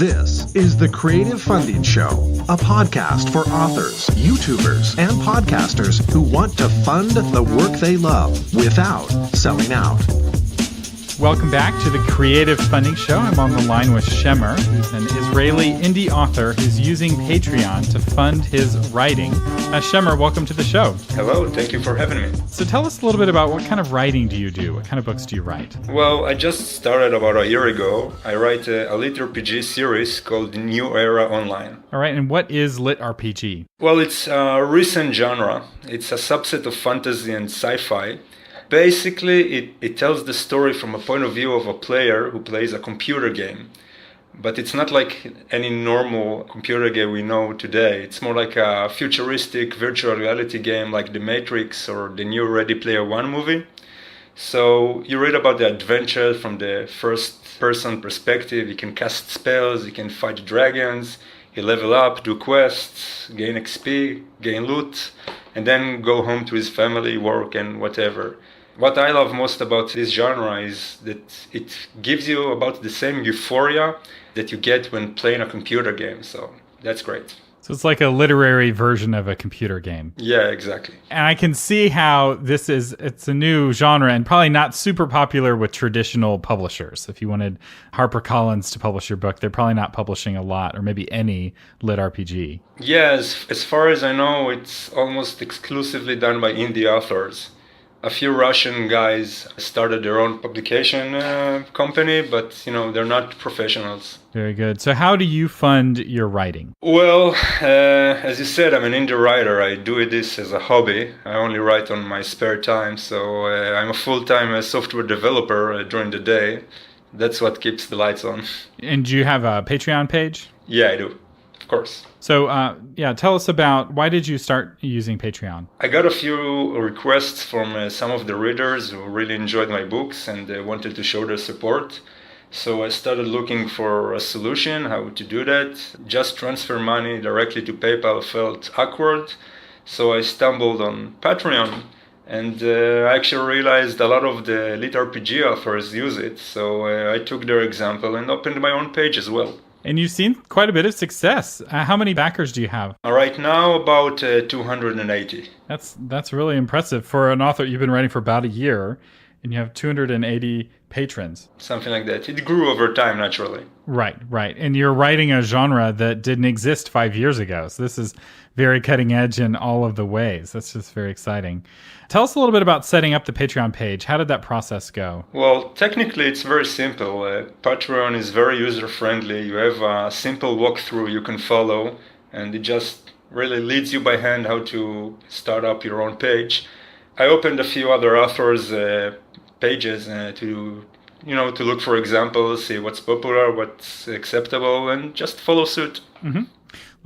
This is the Creative Funding Show, a podcast for authors, YouTubers, and podcasters who want to fund the work they love without selling out. Welcome back to the Creative Funding Show. I'm on the line with Shemer, who's an Israeli indie author who's using Patreon to fund his writing. Shemer, welcome to the show. Hello, thank you for having me. So tell us a little bit about what kind of writing do you do? What kind of books do you write? Well, I just started about a year ago. I write a LitRPG series called New Era Online. All right, and what is LitRPG? Well, it's a recent genre. It's a subset of fantasy and sci-fi. Basically, it tells the story from a point of view of a player who plays a computer game. But it's not like any normal computer game we know today. It's more like a futuristic virtual reality game like The Matrix or the new Ready Player One movie. So you read about the adventure from the first-person perspective. You can cast spells, you can fight dragons, you level up, do quests, gain XP, gain loot, and then go home to his family, work, and whatever. What I love most about this genre is that it gives you about the same euphoria that you get when playing a computer game, so that's great. So it's like a literary version of a computer game. Yeah, exactly. And I can see how it's a new genre and probably not super popular with traditional publishers. If you wanted HarperCollins to publish your book, they're probably not publishing a lot or maybe any LitRPG. Yeah, as far as I know, it's almost exclusively done by indie authors. A few Russian guys started their own publication company, but they're not professionals. Very good. So how do you fund your writing? Well, as you said, I'm an indie writer. I do this as a hobby. I only write on my spare time, so I'm a full-time software developer during the day. That's what keeps the lights on. And do you have a Patreon page? Yeah, I do. Of course. So, tell us about why did you start using Patreon? I got a few requests from some of the readers who really enjoyed my books and wanted to show their support. So I started looking for a solution, how to do that. Just transfer money directly to PayPal felt awkward. So I stumbled on Patreon and I actually realized a lot of the LitRPG authors use it. So I took their example and opened my own page as well. And you've seen quite a bit of success. How many backers do you have? Right now, about 280. That's really impressive for an author. You've been writing for about a year, and you have 280 patrons. Something like that. It grew over time, naturally. Right. And you're writing a genre that didn't exist 5 years ago. So this is very cutting edge in all of the ways. That's just very exciting. Tell us a little bit about setting up the Patreon page. How did that process go? Well, technically, it's very simple. Patreon is very user-friendly. You have a simple walkthrough you can follow, and it just really leads you by hand how to start up your own page. I opened a few other authors' pages to look for examples, see what's popular, what's acceptable, and just follow suit. Mm-hmm.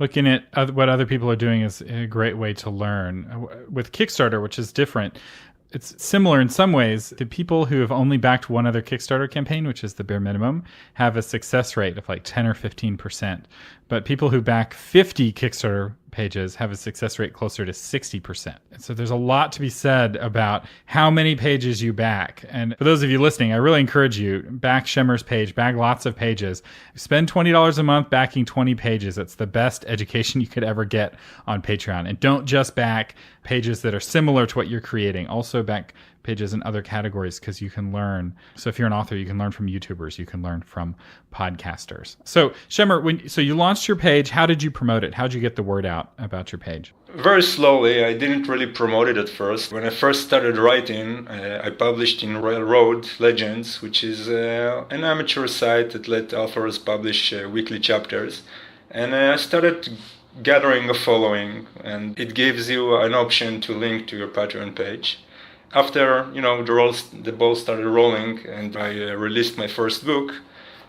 Looking at what other people are doing is a great way to learn. With Kickstarter, which is different, it's similar in some ways. The people who have only backed one other Kickstarter campaign, which is the bare minimum, have a success rate of like 10 or 15%. But people who back 50 Kickstarter pages have a success rate closer to 60%. And so there's a lot to be said about how many pages you back. And for those of you listening, I really encourage you, back Shemer's page, back lots of pages. Spend $20 a month backing 20 pages. It's the best education you could ever get on Patreon. And don't just back pages that are similar to what you're creating. Also back pages in other categories because you can learn. So if you're an author, you can learn from YouTubers, you can learn from podcasters. So Shemer, so you launched your page. How did you promote it? How did you get the word out about your page? Very slowly. I didn't really promote it at first. When I first started writing, I published in Railroad Legends, which is an amateur site that let authors publish weekly chapters. And I started gathering a following, and it gives you an option to link to your Patreon page. After the ball started rolling and I released my first book,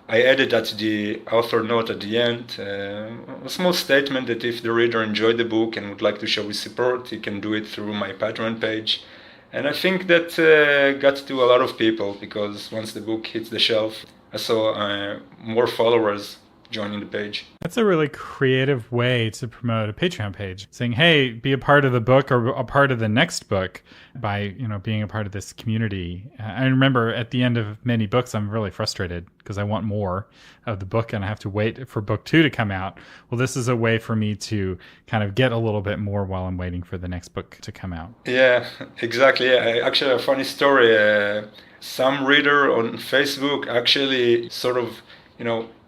I added at the author note at the end a small statement that if the reader enjoyed the book and would like to show his support, he can do it through my Patreon page. And I think that got to a lot of people because once the book hits the shelf, I saw more followers joining the page. That's a really creative way to promote a Patreon page, saying, hey, be a part of the book or a part of the next book by, being a part of this community. I remember at the end of many books, I'm really frustrated because I want more of the book and I have to wait for book 2 to come out. Well, this is a way for me to kind of get a little bit more while I'm waiting for the next book to come out. Yeah, exactly. Yeah. Actually, a funny story. Some reader on Facebook actually sort of,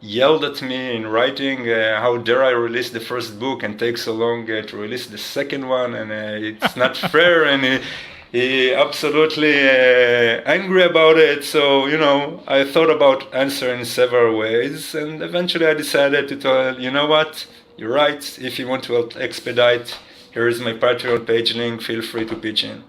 yelled at me in writing, how dare I release the first book and take so long to release the second one, and it's not fair, and he absolutely angry about it. So, I thought about answering several ways, and eventually I decided to tell, you know what, you're right, if you want to expedite, here is my Patreon page link, feel free to pitch in.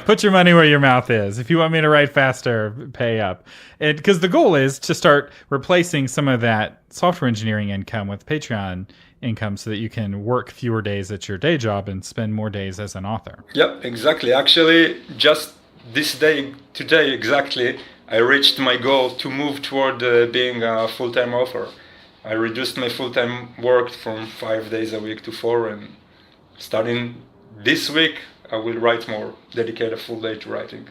Put your money where your mouth is. If you want me to write faster, pay up. Because the goal is to start replacing some of that software engineering income with Patreon income so that you can work fewer days at your day job and spend more days as an author. Yep, exactly. Actually, just today exactly, I reached my goal to move toward being a full-time author. I reduced my full-time work from 5 days a week to 4, and starting this week, I will write more, dedicate a full day to writing.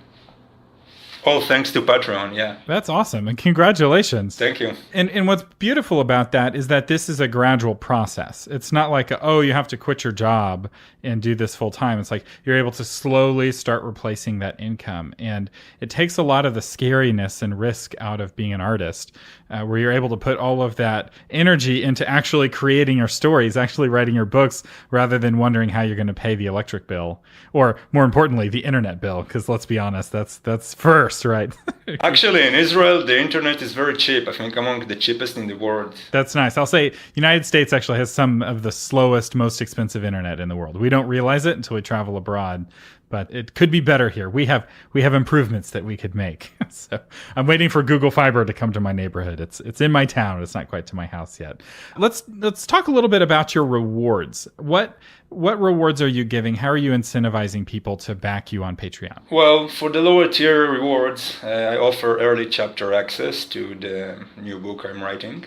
All thanks to Patreon, yeah. That's awesome, and congratulations. Thank you. And what's beautiful about that is that this is a gradual process. It's not like, you have to quit your job and do this full time. It's like you're able to slowly start replacing that income. And it takes a lot of the scariness and risk out of being an artist, where you're able to put all of that energy into actually creating your stories, actually writing your books, rather than wondering how you're going to pay the electric bill, or more importantly, the internet bill. Because let's be honest, that's first, right? Actually, in Israel, the internet is very cheap. I think among the cheapest in the world. That's nice. I'll say United States actually has some of the slowest, most expensive internet in the world. We don't realize it until we travel abroad, but it could be better here. We have improvements that we could make. So I'm waiting for Google Fiber to come to my neighborhood. It's in my town. It's not quite to my house yet. Let's talk a little bit about your rewards. What rewards are you giving? How are you incentivizing people to back you on Patreon? Well, for the lower tier rewards, I offer early chapter access to the new book I'm writing.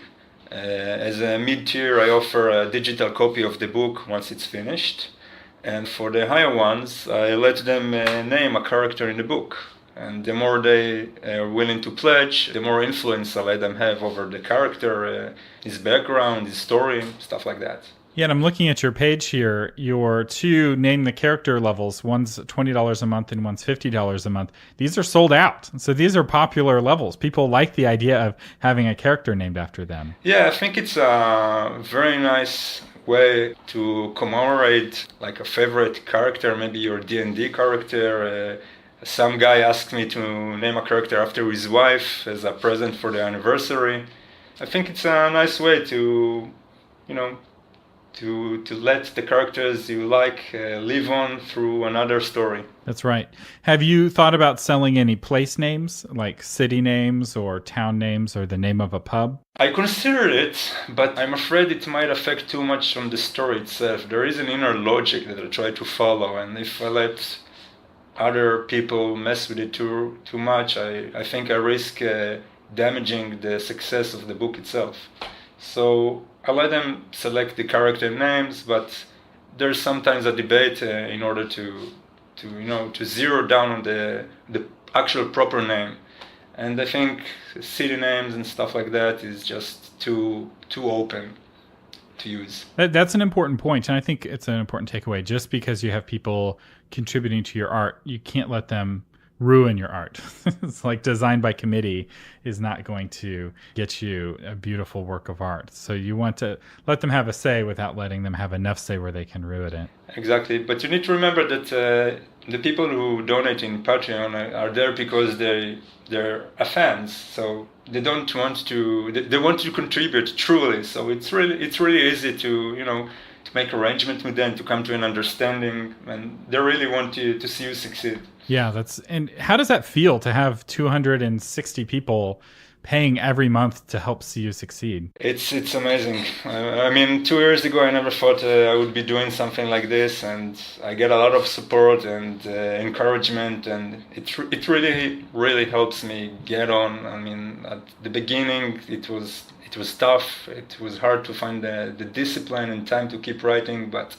As a mid-tier, I offer a digital copy of the book once it's finished. And for the higher ones, I let them name a character in the book. And the more they are willing to pledge, the more influence I let them have over the character, his background, his story, stuff like that. Yeah, and I'm looking at your page here. Your 2 name the character levels, one's $20 a month and one's $50 a month. These are sold out. So these are popular levels. People like the idea of having a character named after them. Yeah, I think it's a very nice way to commemorate like a favorite character, maybe your D&D character. Some guy asked me to name a character after his wife as a present for the anniversary. I think it's a nice way to, to let the characters you like live on through another story. That's right. Have you thought about selling any place names, like city names or town names or the name of a pub? I considered it, but I'm afraid it might affect too much from the story itself. There is an inner logic that I try to follow, and if I let other people mess with it too much, I think I risk damaging the success of the book itself. So I let them select the character names, but there's sometimes a debate in order to zero down on the actual proper name. And I think city names and stuff like that is just too open to use. That's an important point, and I think it's an important takeaway. Just because you have people contributing to your art, you can't let them ruin your art. It's like design by committee is not going to get you a beautiful work of art. So you want to let them have a say without letting them have enough say where they can ruin it. Exactly. But you need to remember that the people who donate in Patreon are there because they're fans. So they don't want to. They want to contribute truly. So it's really easy to to make arrangements with them, to come to an understanding, and they really want to see you succeed. Yeah, and how does that feel to have 260 people paying every month to help see you succeed? It's amazing. I mean, 2 years ago, I never thought I would be doing something like this, and I get a lot of support and encouragement, and it really helps me get on. I mean, at the beginning, it was tough. It was hard to find the discipline and time to keep writing, but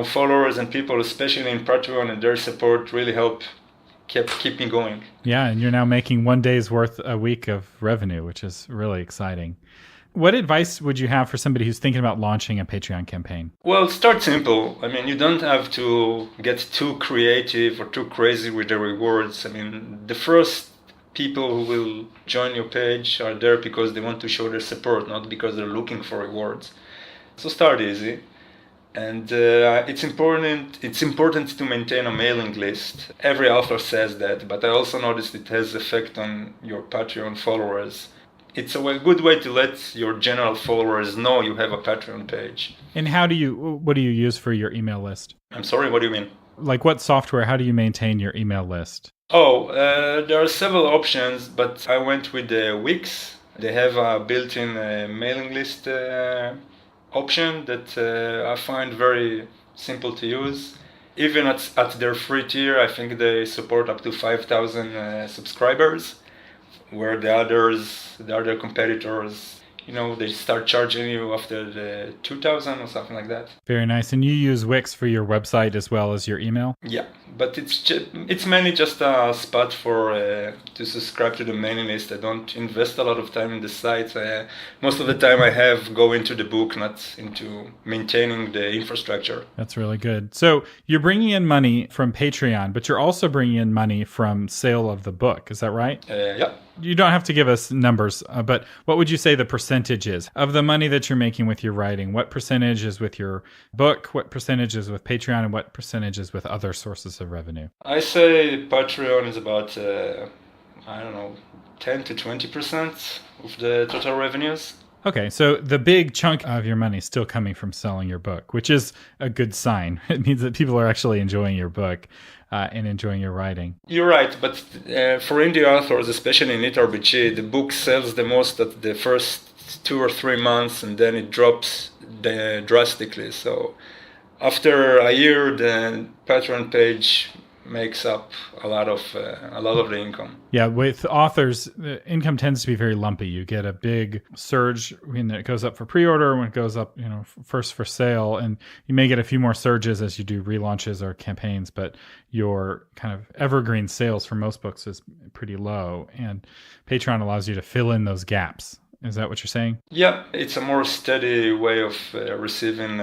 followers and people, especially in Patreon, and their support really keep me going. Yeah, and you're now making one day's worth a week of revenue, which is really exciting. What advice would you have for somebody who's thinking about launching a Patreon campaign? Well, start simple. I mean, you don't have to get too creative or too crazy with the rewards. I mean, the first people who will join your page are there because they want to show their support, not because they're looking for rewards. So start easy. And it's important to maintain a mailing list. Every author says that, but I also noticed it has effect on your Patreon followers. It's a good way to let your general followers know you have a Patreon page. And what do you use for your email list? I'm sorry, what do you mean? Like what software, how do you maintain your email list? There are several options, but I went with Wix. They have a built-in mailing list option that I find very simple to use. Even at their free tier, I think they support up to 5,000 subscribers, where the other competitors, they start charging you after the 2,000 or something like that. Very nice. And you use Wix for your website as well as your email? Yeah, but it's mainly just a spot for to subscribe to the mailing list. I don't invest a lot of time in the site. Most of the time I go into the book, not into maintaining the infrastructure. That's really good. So you're bringing in money from Patreon, but you're also bringing in money from sale of the book. Is that right? Yeah. You don't have to give us numbers, but what would you say the percentage is of the money that you're making with your writing? What percentage is with your book? What percentage is with Patreon? And what percentage is with other sources of revenue? I say Patreon is about, 10 to 20% of the total revenues. Okay, so the big chunk of your money is still coming from selling your book, which is a good sign. It means that people are actually enjoying your book and enjoying your writing. You're right, but for indie authors, especially in LitRPG, the book sells the most at the first 2 or 3 months, and then it drops drastically. So after a year, the Patreon page makes up a lot of the income. Yeah, with authors, the income tends to be very lumpy. You get a big surge when it goes up for pre-order, when it goes up, first for sale, and you may get a few more surges as you do relaunches or campaigns, but your kind of evergreen sales for most books is pretty low, and Patreon allows you to fill in those gaps. Is that what you're saying? Yeah, it's a more steady way of receiving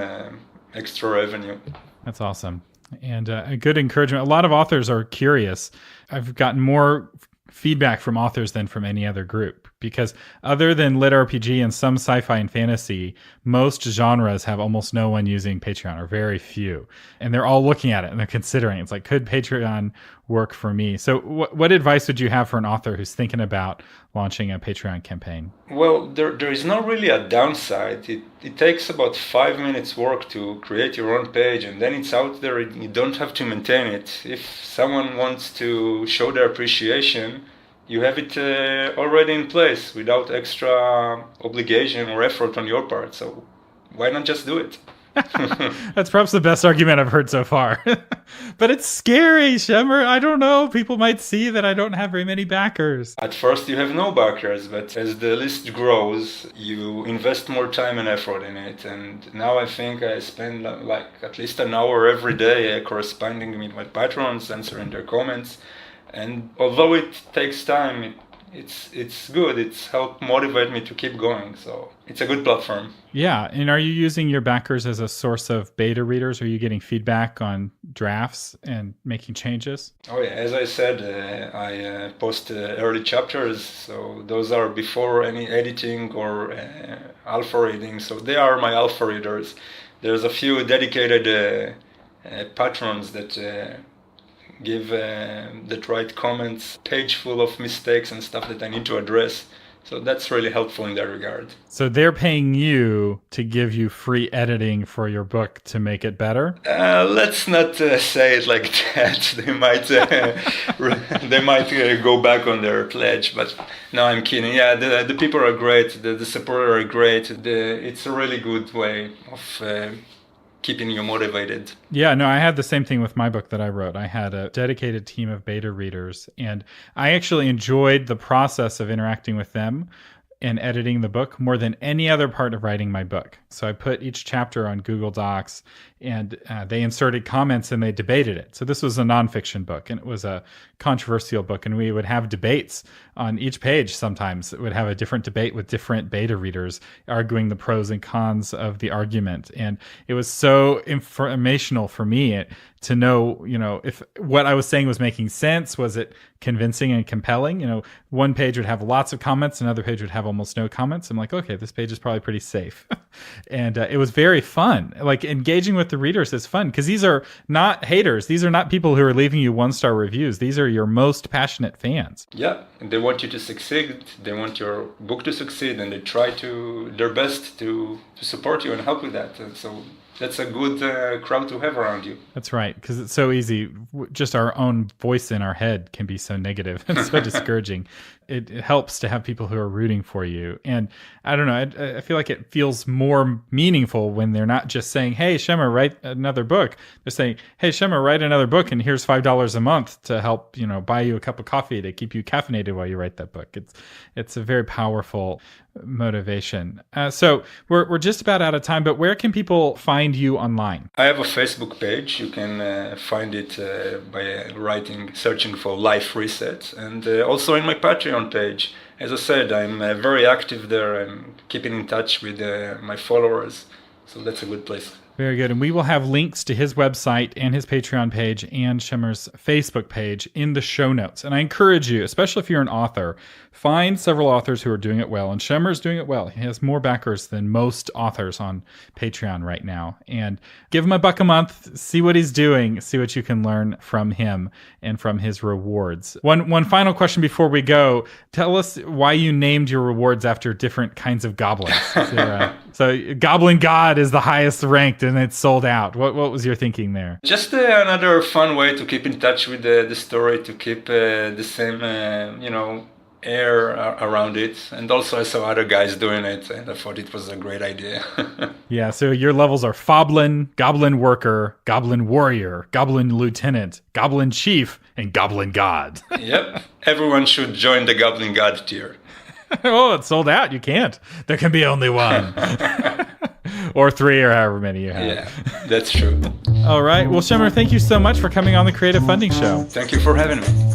extra revenue. That's awesome. And a good encouragement. A lot of authors are curious. I've gotten more feedback from authors than from any other group, because other than LitRPG and some sci-fi and fantasy, most genres have almost no one using Patreon, or very few. And they're all looking at it and they're considering. It's like, could Patreon work for me? So what advice would you have for an author who's thinking about launching a Patreon campaign? Well, there is not really a downside. It takes about 5 minutes work to create your own page, and then it's out there. You don't have to maintain it. If someone wants to show their appreciation, you have it already in place without extra obligation or effort on your part. So why not just do it? That's perhaps the best argument I've heard so far. But it's scary, Shemer. I don't know. People might see that I don't have very many backers. At first you have no backers, but as the list grows, you invest more time and effort in it. And now I think I spend like at least an hour every day corresponding with my patrons, answering their comments. And although it takes time, it's good. It's helped motivate me to keep going. So it's a good platform. Yeah. And are you using your backers as a source of beta readers? Are you getting feedback on drafts and making changes? Oh yeah, as I said, I post early chapters. So those are before any editing or alpha reading. So they are my alpha readers. There's a few dedicated patrons that give that write comments, page full of mistakes and stuff that I need to address So that's really helpful in that regard. So they're paying you to give you free editing for your book to make it better? Let's not say it like that. They might go back on their pledge. But no, I'm kidding. Yeah, the people are great. The supporters are great. It's a really good way of keeping you motivated. Yeah, no, I had the same thing with my book that I wrote. I had a dedicated team of beta readers, and I actually enjoyed the process of interacting with them and editing the book more than any other part of writing my book. So I put each chapter on Google Docs, and they inserted comments and they debated it. So this was a nonfiction book, and it was a controversial book, and we would have debates on each page. Sometimes it would have a different debate with different beta readers arguing the pros and cons of the argument. And it was so informational for me to know, if what I was saying was making sense. Was it convincing and compelling? One page would have lots of comments, another page would have almost no comments. I'm like, okay, this page is probably pretty safe. And it was very fun. Like, engaging with the readers is fun because these are not haters. These are not people who are leaving you 1-star reviews. These are your most passionate fans. Yeah, and they want you to succeed. They want your book to succeed, and they try their best to support you and help with that. And so that's a good crowd to have around you. That's right, because it's so easy. Just our own voice in our head can be so negative and so discouraging. It helps to have people who are rooting for you. And I don't know, I feel like it feels more meaningful when they're not just saying, hey, Shemer, write another book. They're saying, hey, Shemer, write another book, and here's $5 a month to help, buy you a cup of coffee to keep you caffeinated while you write that book. It's a very powerful motivation. So we're just about out of time, but where can people find you online? I have a Facebook page. You can find it by searching for Life Reset, and also in my Patreon page. As I said, I'm very active there. I'm keeping in touch with my followers, so that's a good place. Very good. And we will have links to his website and his Patreon page and Shemer's Facebook page in the show notes. And I encourage you, especially if you're an author, find several authors who are doing it well. And Shemer's doing it well. He has more backers than most authors on Patreon right now. And give him $1 a month, see what he's doing, see what you can learn from him and from his rewards. One final question before we go. Tell us why you named your rewards after different kinds of goblins. So Goblin God is the highest ranked, and it's sold out. What was your thinking there? Just another fun way to keep in touch with the story, to keep the same, air around it. And also I saw other guys doing it, and I thought it was a great idea. Yeah, so your levels are Foblin, Goblin Worker, Goblin Warrior, Goblin Lieutenant, Goblin Chief, and Goblin God. Yep. Everyone should join the Goblin God tier. Oh, it's sold out. You can't. There can be only one. Or 3, or however many you have. Yeah, that's true. All right. Well, Shemer, thank you so much for coming on the Creative Funding Show. Thank you for having me.